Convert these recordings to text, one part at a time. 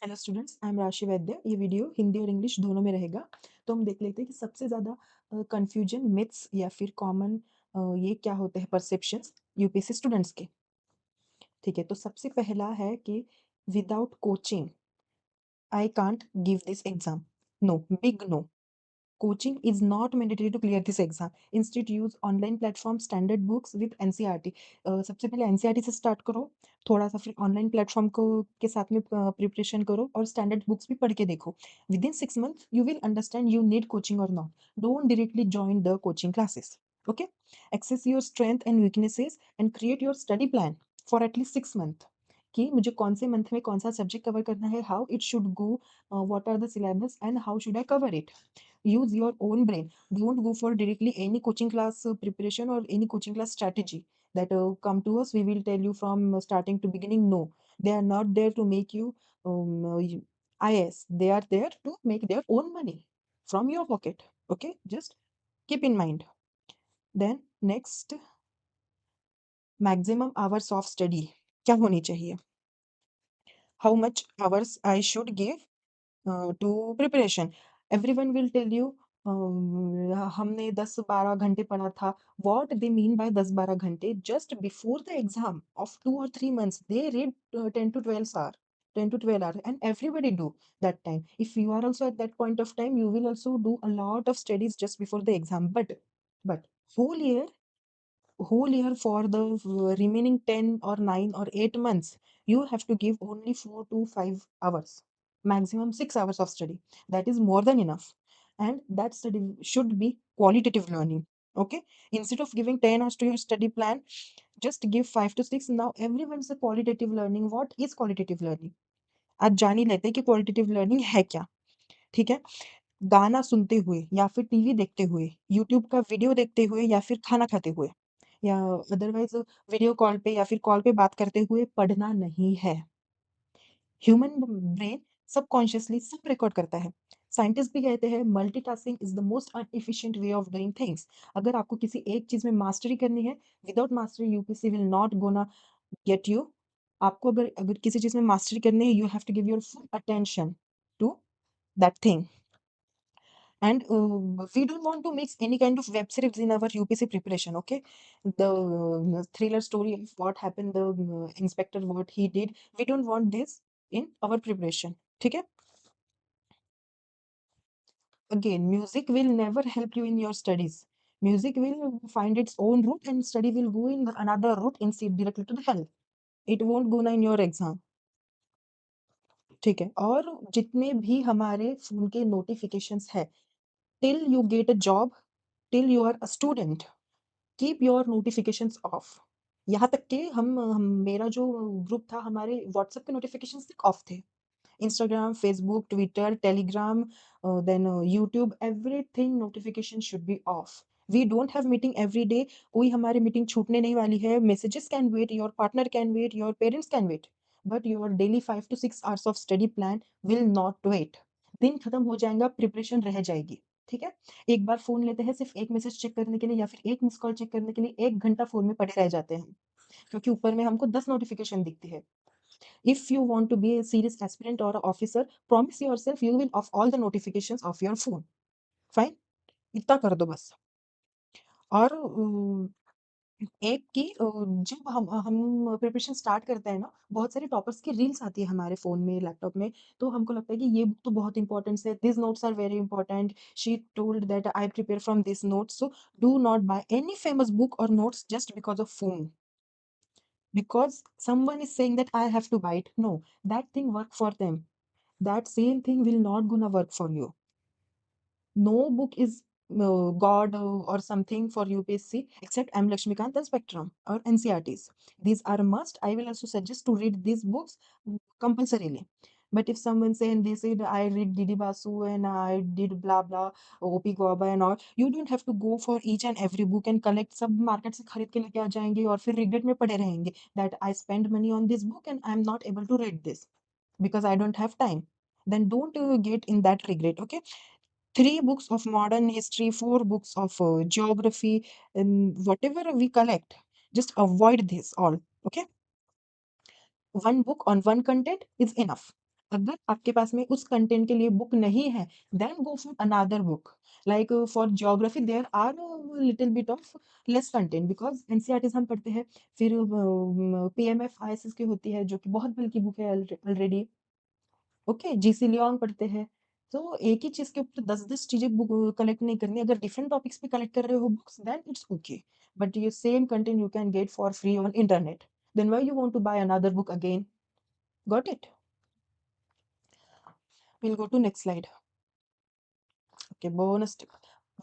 Hello students, I am राशि वैद्य। ये video Hindi और इंग्लिश दोनों में रहेगा। तो हम देख लेते हैं कि सबसे ज़्यादा कन्फ्यूजन मिथ्स या फिर कॉमन ये क्या होते हैं परसेप्शंस यूपीएससी स्टूडेंट्स के। ठीक है, तो सबसे पहला है कि without coaching I can't give this exam. No, big no. Coaching is not mandatory to clear this exam. Instead, use online platform, standard books with NCERT. सबसे पहले एनसीईआरटी से स्टार्ट करो, थोड़ा सा फिर ऑनलाइन प्लेटफॉर्म को के साथ में प्रिपरेशन करो और स्टैंडर्ड बुक्स भी पढ़ के देखो। With in 6 months you will understand you need coaching or not. Don't directly join the coaching classes. Okay, access your strength and weaknesses and create your study plan for at least 6 months कि मुझे कौन से month में कौन सा subject cover करना है, how it should go, what are the syllabus and how should I cover it. Use your own brain. Don't go for directly any coaching class preparation or any coaching class strategy that come to us. We will tell you from starting to beginning. No, they are not there to make you IAS. They are there to make their own money from your pocket. Okay, just keep in mind. Then next, maximum hours of study क्या होनी चाहिए? How much hours I should give to preparation. Everyone will tell you हमने 10-12 घंटे पढ़ा था. What they mean by 10-12 घंटे? Just before the exam of 2 or 3 months, they read 10 to 12 hour, 10 to 12 hour, and everybody do that time. If you are also at that point of time, you will also do a lot of studies just before the exam. But whole year for the remaining 10 or 9 or 8 months, you have to give only 4 to 5 hours, maximum 6 hours of study. That is more than enough. And that study should be qualitative learning. Okay, instead of giving 10 hours to your study plan, just give 5 to 6. Now everyone's a qualitative learning. What is qualitative learning? आज जान ही लेते हैं कि qualitative learning है क्या. ठीक है, गाना सुनते हुए या फिर टीवी देखते हुए, यूट्यूब का वीडियो देखते हुए या फिर खाना खाते हुए, या अदरवाइज वीडियो कॉल पे या फिर कॉल पे बात करते हुए पढ़ना नहीं है. ह्यूमन ब्रेन सबकॉन्शियसली सब रिकॉर्ड करता है. साइंटिस्ट भी कहते हैं multitasking is the most inefficient way of doing things. अगर आपको किसी एक चीज में मास्टरी करनी है, without mastery UPSC will not gonna get you. आपको अगर अगर किसी चीज में मास्टरी करनी है, you have to give your full attention to that thing. And we don't want to mix any kind of web series in our UPC preparation. Okay, the thriller story of what happened, the inspector what he did, we don't want this in our preparation. ठीक है. Again, music will never help you in your studies. Music will find its own route and study will go in another route instead directly to the hell. It won't go in your exam. ठीक है, और जितने भी हमारे phone के notifications है, till you get a job, till you are a student, keep your notifications off. यहाँ तक कि हम मेरा जो ग्रुप था, हमारे व्हाट्सएप के नोटिफिकेशंस तक ऑफ थे. Instagram, Facebook, Twitter, Telegram, then YouTube, everything notification should be off. We don't have meeting every day. कोई हमारी मीटिंग छूटने नहीं वाली है. Messages can wait, your partner can wait, your parents can wait, but your daily 5 to 6 hours off study plan will not wait. दिन खत्म हो जाएगा, प्रिपरेशन रह जाएगी. ठीक है, एक बार फोन लेते हैं सिर्फ एक मैसेज चेक करने के लिए या फिर एक मिस कॉल चेक करने के लिए, 1 घंटा फोन में पड़े रह जाते हैं क्योंकि ऊपर में हमको 10 नोटिफिकेशन दिखती है. If you want to be a serious aspirant or a officer, promise yourself you will off all the notifications of your phone. Fine, इतना कर दो बस. और एक कि जब हम प्रिपरेशन स्टार्ट करते हैं ना, बहुत सारे टॉपर्स की रील्स आती है हमारे फ़ोन में, लैपटॉप में, तो हमको लगता है कि ये बुक तो बहुत इंपॉर्टेंट है, this notes are very important, she told that I prepare from this notes. So do not buy any famous book और notes just because of phone. Because someone is saying that I have to buy it. No, that thing work for them. That same thing will not gonna work for you. No book is God or something for UPSC except M. Lakshmikant and Spectrum or NCRTs. These are a must. I will also suggest to read these books compulsorily. But if someone say and they said I read Didi Basu and I did blah blah OP Guaba and all, you don't have to go for each and every book and collect. सब market से खरीद के लेके आ जाएंगे और फिर regret में पड़े रहेंगे that I spend money on this book and I'm not able to read this because I don't have time. Then don't get in that regret. Okay, 3 books of modern history, 4 books of geography, and whatever we collect, just avoid this all. Okay, one book on one content is enough. अगर आपके पास में उस content के लिए book नहीं है, then go for another book. Like for geography there are little bit of less content because NCERTs हम पढ़ते हैं। फिर पीएमएफ आईएसएस की होती है जो कि बहुत बल्कि बुक है ऑलरेडी। ओके, जीसी लियोंग पढ़ते हैं। तो एक ही चीज के ऊपर 10-10 चीजें बुक कलेक्ट नहीं करनी। अगर डिफरेंट टॉपिक्स पे कलेक्ट कर रहे हो books, then it's okay, but ये same content you can get for free on internet, then why you want to buy another book again? Got it? We'll go to next slide. Okay, bonus tip.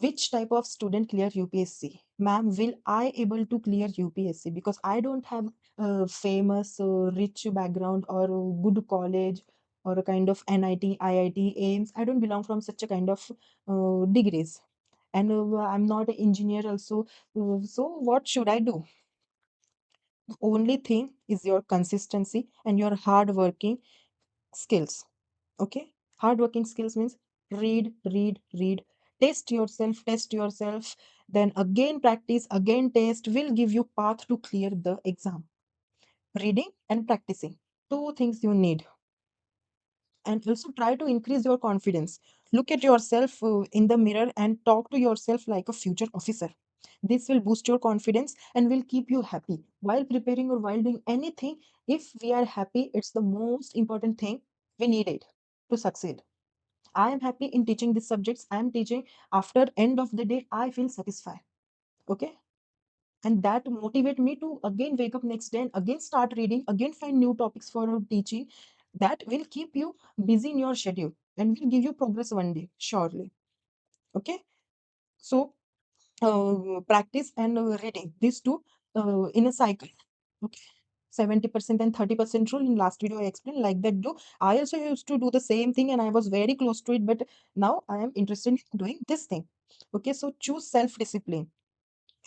Which type of student clear UPSC? Ma'am, will I able to clear UPSC? Because I don't have a famous, rich background or a good college or a kind of NIT, IIT, AIMS. I don't belong from such a kind of degrees. And I'm not an engineer also. So what should I do? The only thing is your consistency and your hard working skills. Okay, hardworking skills means read, test yourself, then again practice, again test will give you path to clear the exam. Reading and practicing, two things you need. And also try to increase your confidence. Look at yourself in the mirror and talk to yourself like a future officer. This will boost your confidence and will keep you happy while preparing or while doing anything. If we are happy, it's the most important thing. We need it to succeed. I am happy in teaching these subjects. I am teaching. After end of the day, I feel satisfied. Okay. And that motivate me to again wake up next day and again start reading, again find new topics for teaching. That will keep you busy in your schedule and will give you progress one day, surely. Okay. So practice and reading, these two in a cycle. Okay. 70% and 30% rule in last video I explained like that. Do I also used to do the same thing and I was very close to it, but now I am interested in doing this thing. Okay, so choose self-discipline.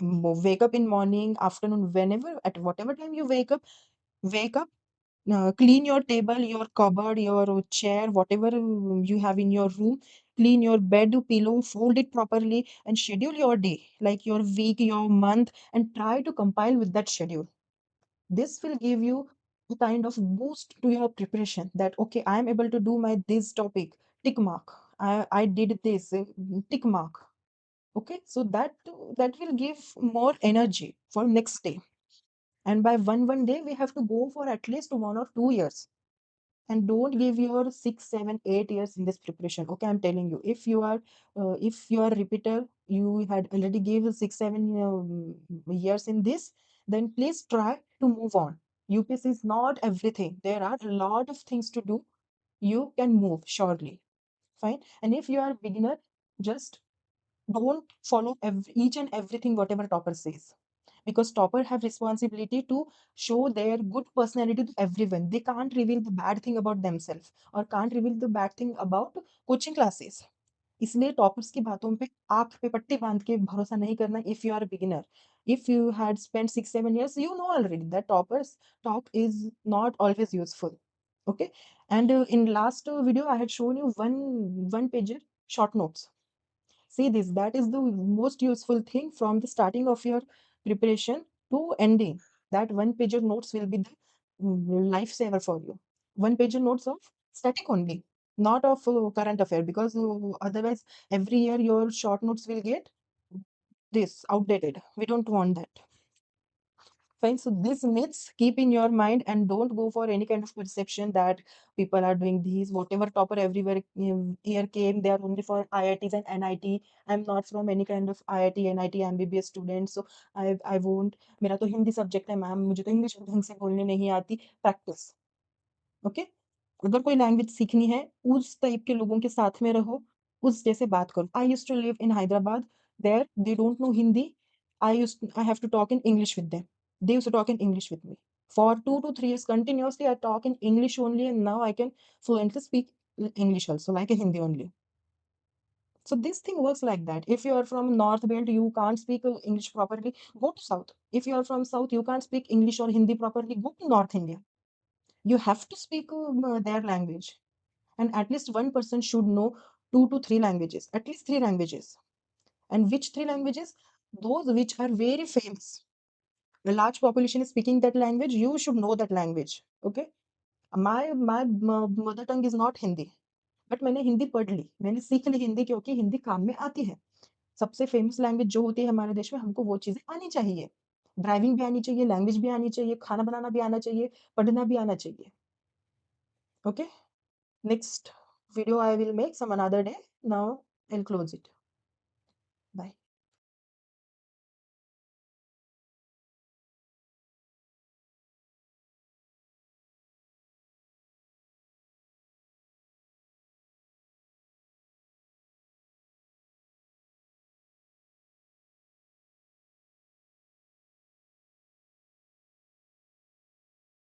Wake up in morning, afternoon, whenever, at whatever time you wake up, clean your table, your cupboard, your chair, whatever you have in your room. Clean your bed, pillow, fold it properly, and schedule your day, like your week, your month, and try to compile with that schedule. This will give you a kind of boost to your preparation that okay, I am able to do my this topic, tick mark. I did this, tick mark. Okay, so that will give more energy for next day. And by one day we have to go for at least 1 or 2 years. And don't give your 6, 7, 8 years in this preparation. Okay, I'm telling you, if you are repeater, you had already gave 6, 7 years in this, then please try to move on. UPSC is not everything. There are a lot of things to do. You can move surely. Fine. And if you are a beginner, just don't follow each and everything whatever topper says, because topper have responsibility to show their good personality to everyone. They can't reveal the bad thing about themselves or can't reveal the bad thing about coaching classes. इसलिए toppers की बातों पे आंख पे पट्टी बांध के भरोसा नहीं करना. If you are a beginner, if you had spent 6, 7 years, you know already that toppers talk is not always useful. Okay. And in last video I had shown you one pager short notes. See this, that is the most useful thing from the starting of your preparation to ending. That one pager notes will be the lifesaver for you. One pager notes of static only, not of current affair, because otherwise every year your short notes will get this outdated. We don't want that. Fine. So these myths keep in your mind and don't go for any kind of perception that people are doing these. Whatever topper everywhere year came, they are only for IITs and NIT. I'm not from any kind of IIT, NIT, MBBS student. So I won't. मेरा तो Hindi subject है ma'am, मुझे तो English ढंग से बोलने नहीं आती. प्रैक्टिस. ओके. अगर कोई लैंग्वेज सीखनी है, उस टाइप के लोगों के साथ में रहो, उस जैसे बात करो. I used to live in Hyderabad. There they don't know Hindi. I have to talk in English with them. They used to talk in English with me. For 2 to 3 years continuously, I talk in English only, and now I can fluently speak English also, like a Hindi only. So this thing works like that. If you are from North Belt, you can't speak English properly, go to South. If you are from South, you can't speak English or Hindi properly, go to North India. You have to speak their language. And at least one person should know 2 to 3 languages, at least 3 languages. And which 3 languages? Those which are very famous. A large population is speaking that language, you should know that language. Okay. My mother tongue is not Hindi, but मैंने हिंदी पढ़ ली, मैंने सीख ली हिंदी, क्योंकि हिंदी काम में आती है। सबसे फेमस लैंग्वेज जो होती है हमारे देश में, हमको वो चीजें आनी चाहिए। ड्राइविंग भी आनी चाहिए, लैंग्वेज भी आनी चाहिए, खाना बनाना भी आना चाहिए, पढ़ना भी आना चाहिए। Okay, next video I will make some another day. Now I'll close it. Bye.